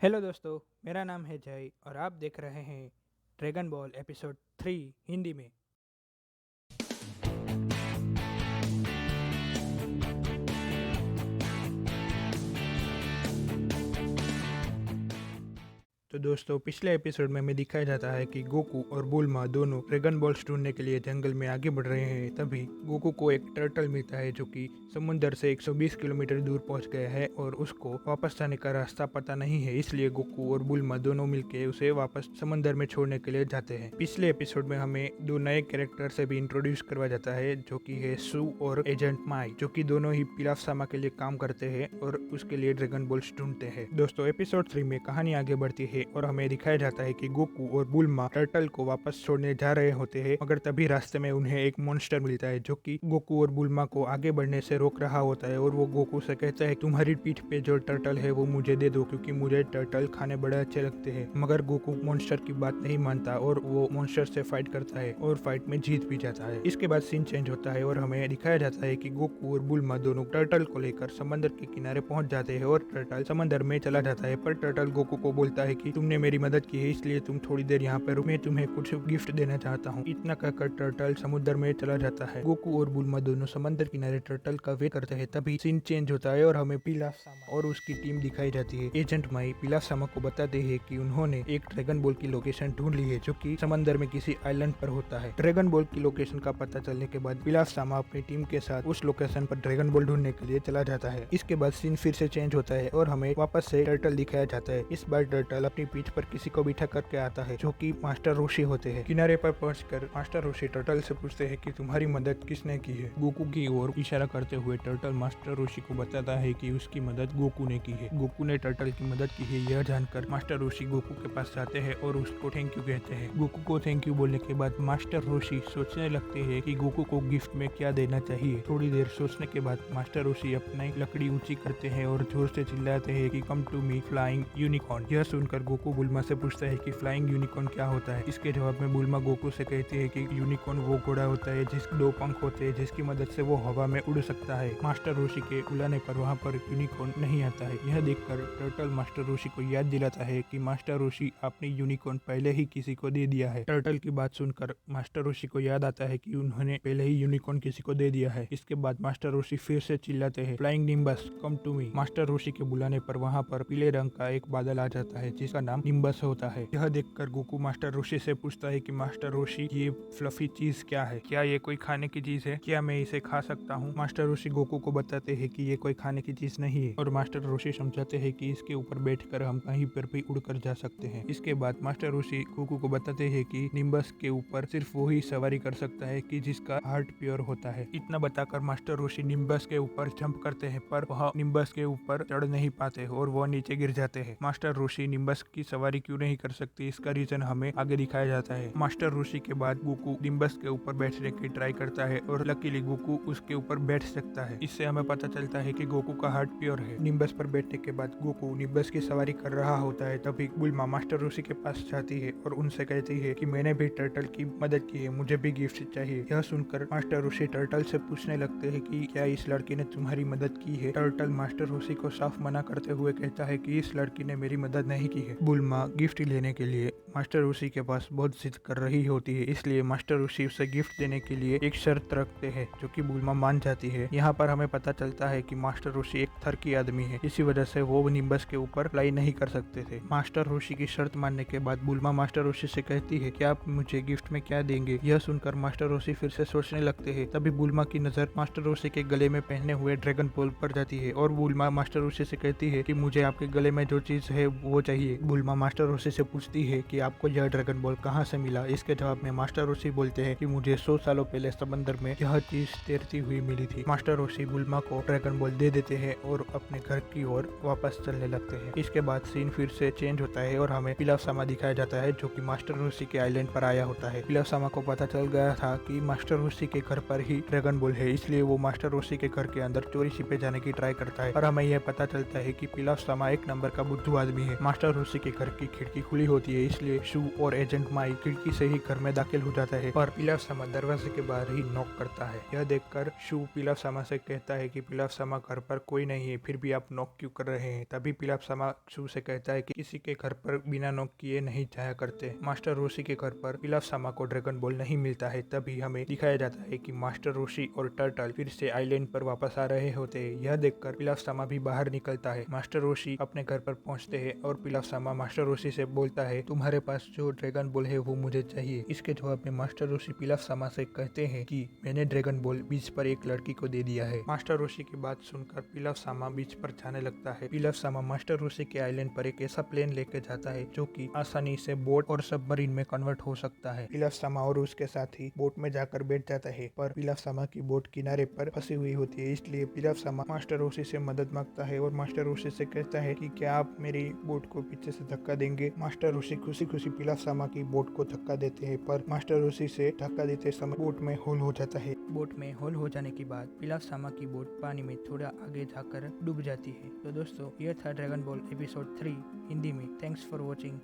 Hello दोस्तों, मेरा नाम है जय और आप देख रहे हैं ड्रैगन बॉल एपिसोड 3 हिंदी में। तो दोस्तों, पिछले एपिसोड में हमें दिखाया जाता है कि गोकू और बुल्मा दोनों ड्रैगन बॉल्स ढूंढने के लिए जंगल में आगे बढ़ रहे हैं। तभी गोकू को एक टर्टल मिलता है जो कि समुद्र से 120 किलोमीटर दूर पहुंच गया है और उसको वापस जाने का रास्ता पता नहीं है। इसलिए गोकू और बुल्मा दोनों मिलकर उसे वापस समुद्र में छोड़ने के लिए जाते हैं। पिछले एपिसोड में हमें दो नए कैरेक्टर से भी इंट्रोड्यूस करवाया जाता है जो कि है सू और एजेंट माई, जो कि दोनों ही पिलाफ सामा के लिए काम करते हैं और उसके लिए ड्रैगन बॉल्स ढूंढते हैं। दोस्तों, एपिसोड 3 में कहानी आगे बढ़ती है और हमें दिखाया जाता है कि गोकू और बुल्मा टर्टल को वापस छोड़ने जा रहे होते हैं, मगर तभी रास्ते में उन्हें एक मॉन्स्टर मिलता है जो कि गोकू और बुल्मा को आगे बढ़ने से रोक रहा होता है। और वो गोकू से कहता है, तुम्हारी पीठ पे जो टर्टल है वो मुझे दे दो क्योंकि मुझे टर्टल खाने बड़े अच्छे लगते हैं। मगर गोकू मॉन्स्टर की बात नहीं मानता और वो मॉन्स्टर से फाइट करता है और फाइट में जीत भी जाता है। इसके बाद सीन चेंज होता है और हमें दिखाया जाता है कि गोकू और बुल्मा दोनों टर्टल को लेकर समंदर के किनारे पहुंच जाते हैं और टर्टल समंदर में चला जाता है। पर टर्टल गोकू को बोलता है कि तुमने मेरी मदद की है, इसलिए तुम थोड़ी देर यहाँ पर रुको, मैं तुम्हें कुछ गिफ्ट देना चाहता हूँ। इतना कहकर टर्टल समुद्र में चला जाता है। गोकू और बुल्मा दोनों समंदर किनारे टर्टल का वेट करते हैं। तभी सीन चेंज होता है और हमें पिलाफ सामा और उसकी टीम दिखाई जाती है। एजेंट माई पिलाफ सामा को बताते हैं कि उन्होंने एक ड्रैगन बॉल की लोकेशन ढूंढ ली है जो कि समंदर में किसी आइलैंड पर होता है। ड्रैगन बॉल की लोकेशन का पता चलने के बाद पिलाफ सामा अपनी टीम के साथ उस लोकेशन पर ड्रैगन बॉल ढूंढने के लिए चला जाता है। इसके बाद सीन फिर से चेंज होता है और हमें वापस से टर्टल दिखाया जाता है। इस बार टर्टल अपनी पीठ पर किसी को बिठा करके आता है जो कि मास्टर रोशी होते हैं। किनारे पर पहुंचकर मास्टर रोशी टर्टल से पूछते हैं कि तुम्हारी मदद किसने की है। गोकू की ओर इशारा करते हुए टर्टल मास्टर रोशी को बताता है कि उसकी मदद गोकू ने की है। गोकू ने टर्टल की मदद की है यह जानकर मास्टर रोशी गोकू के पास जाते हैं और उसको थैंक यू कहते हैं। गोकू को थैंक यू बोलने के बाद मास्टर रोशी सोचने लगते हैं कि गोकू को गिफ्ट में क्या देना चाहिए। थोड़ी देर सोचने के बाद मास्टर रोशी अपनी लकड़ी ऊंची करते हैं और जोर से चिल्लाते हैं कि come to me flying unicorn. यह सुनकर गोकू बुल्मा से पूछता है कि फ्लाइंग यूनिकॉर्न क्या होता है। इसके जवाब में बुल्मा गोकू से कहती है कि यूनिकॉर्न वो घोड़ा होता है जिसके दो पंख होते हैं, जिसकी मदद से वो हवा में उड़ सकता है। मास्टर रोशी के बुलाने पर वहाँ पर यूनिकॉर्न नहीं आता है। यह देखकर टर्टल मास्टर रोशी को याद दिलाता है कि मास्टर रोशी आपने यूनिकॉर्न पहले ही किसी को दे दिया है। टर्टल की बात सुनकर मास्टर रोशी को याद आता है कि उन्होंने पहले ही यूनिकॉर्न किसी को दे दिया है। इसके बाद मास्टर रोशी फिर से चिल्लाते हैं, flying nimbus come to me. Master Roshi के बुलाने पर वहाँ पर पीले रंग का एक बादल आ जाता है जिसका नाम निम्बस होता है। यह देखकर गोकू मास्टर रोशी से पूछता है कि मास्टर रोशी ये फ्लफी चीज क्या है? क्या ये कोई खाने की चीज है? क्या मैं इसे खा सकता हूँ? मास्टर रोशी गोकू को बताते हैं कि ये कोई खाने की चीज नहीं है और मास्टर रोशी समझाते हैं कि इसके ऊपर बैठकर हम कहीं पर भी उड़कर जा सकते हैं। इसके बाद मास्टर रोशी गोकू को बताते हैं कि निम्बस के ऊपर सिर्फ वो ही सवारी कर सकता है कि जिसका हार्ट प्योर होता है। इतना बताकर मास्टर रोशी निम्बस के ऊपर जंप करते हैं पर वह निम्बस के ऊपर चढ़ नहीं पाते और वह नीचे गिर जाते हैं। मास्टर रोशी निम्बस की सवारी क्यों नहीं कर सकती, इसका रीजन हमें आगे दिखाया जाता है। मास्टर रोशी के बाद गोकू निम्बस के ऊपर बैठने की ट्राई करता है और लकीली गोकू उसके ऊपर बैठ सकता है। इससे हमें पता चलता है कि गोकू का हार्ट प्योर है। निम्बस पर बैठने के बाद गोकू निम्बस की सवारी कर रहा होता है। तभी बुल्मा मास्टर रोशी के पास जाती है और उनसे कहती है कि मैंने भी टर्टल की मदद की है, मुझे भी गिफ्ट चाहिए। यह सुनकर मास्टर रोशी टर्टल से पूछने लगते हैं कि क्या इस लड़की ने तुम्हारी मदद की है। टर्टल मास्टर रोशी को साफ मना करते हुए कहता है कि इस लड़की ने मेरी मदद नहीं की है। बुल्मा गिफ्ट लेने के लिए मास्टर रोशी के पास बहुत जिद कर रही होती है, इसलिए मास्टर रोशी उसे गिफ्ट देने के लिए एक शर्त रखते हैं जो कि बुल्मा मान जाती है। यहाँ पर हमें पता चलता है कि मास्टर रोशी एक थर्की आदमी है, इसी वजह से वो निम्बस के ऊपर फ्लाई नहीं कर सकते थे। मास्टर रोशी की शर्त मानने के बाद बुल्मा मास्टर रोशी से कहती है कि आप मुझे गिफ्ट में क्या देंगे। यह सुनकर मास्टर रोशी फिर से सोचने लगते हैं। तभी बुल्मा की नजर मास्टर रोशी के गले में पहने हुए ड्रैगन बॉल पर जाती है और बुल्मा मास्टर रोशी से कहती है कि मुझे आपके गले में जो चीज है वो चाहिए। बुल्मा मास्टर रोशी से पूछती है कि आपको यह ड्रैगन बॉल कहाँ से मिला। इसके जवाब में मास्टर रोशी बोलते हैं कि मुझे 100 सालों पहले समंदर में यह चीज तैरती हुई मिली थी। मास्टर रोशी बुल्मा को ड्रैगन बॉल दे देते हैं और अपने घर की ओर वापस चलने लगते हैं। इसके बाद सीन फिर से चेंज होता है और हमें पिलाफ सामा दिखाया जाता है जो कि मास्टर रोशी के आइलैंड पर आया होता है। पिलाफ सामा को पता चल गया था कि मास्टर रोशी के घर पर ही ड्रैगन बॉल है, इसलिए वो मास्टर रोशी के घर के अंदर चोरी छिपे जाने की ट्राई करता है और हमें यह पता चलता है कि पिलाफ सामा एक नंबर का बुद्धू आदमी है। मास्टर रोसी के घर की खिड़की खुली होती है, इसलिए शू और एजेंट माई खिड़की से ही घर में दाखिल हो जाता है। पर पिलाव सामा दरवाजे के बाहर ही नॉक करता है। यह देखकर शू पिलाव सामा से कहता है कि पिलाव सामा घर पर कोई नहीं है, फिर भी आप नॉक क्यों कर रहे हैं। तभी पिलाव सामा शू से कहता है कि किसी के घर पर बिना नॉक किए नहीं जाया करते। मास्टर रोसी के घर पर पिलाव सामा को ड्रैगन बॉल नहीं मिलता है। तभी हमें दिखाया जाता है कि मास्टर रोसी और टर्टल फिर से आइलैंड पर वापस आ रहे होते हैं। यह देखकर पिलाव सामा भी बाहर निकलता है। मास्टर रोसी अपने घर पर पहुंचते हैं और पिलाव सामा मास्टर रोसी से बोलता है, तुम्हारे पास जो ड्रैगन बॉल है वो मुझे चाहिए। इसके जवाब में मास्टर रोसी पिलाव सामा से कहते हैं कि मैंने ड्रैगन बॉल बीच पर एक लड़की को दे दिया है। मास्टर रोसी की बात सुनकर पिलाव सामा बीच पर जाने लगता है। पिलाव सामा मास्टर रोसी के आइलैंड पर एक ऐसा प्लेन लेके जाता है जो कि आसानी से बोट और सबमरीन में कन्वर्ट हो सकता है। पिलाव सामा और उसके साथी बोट में जाकर बैठ जाता है, पर पिलाव सामा की बोट किनारे पर फंसी हुई होती है। इसलिए पिलाव सामा मास्टर रोसी से मदद मांगता है और मास्टर रोसी से कहता है कि क्या आप मेरी बोट को पीछे से धक्का देंगे। मास्टर रोसी खुशी खुशी पिलाव सामा की बोट को धक्का देते हैं, पर मास्टर रोसी से धक्का देते समय बोट में होल हो जाता है। बोट में होल हो जाने के बाद पिलाव सामा की बोट पानी में थोड़ा आगे जाकर डूब जाती है। तो दोस्तों, यह था ड्रैगन बॉल एपिसोड 3 हिंदी में। Thanks for watching.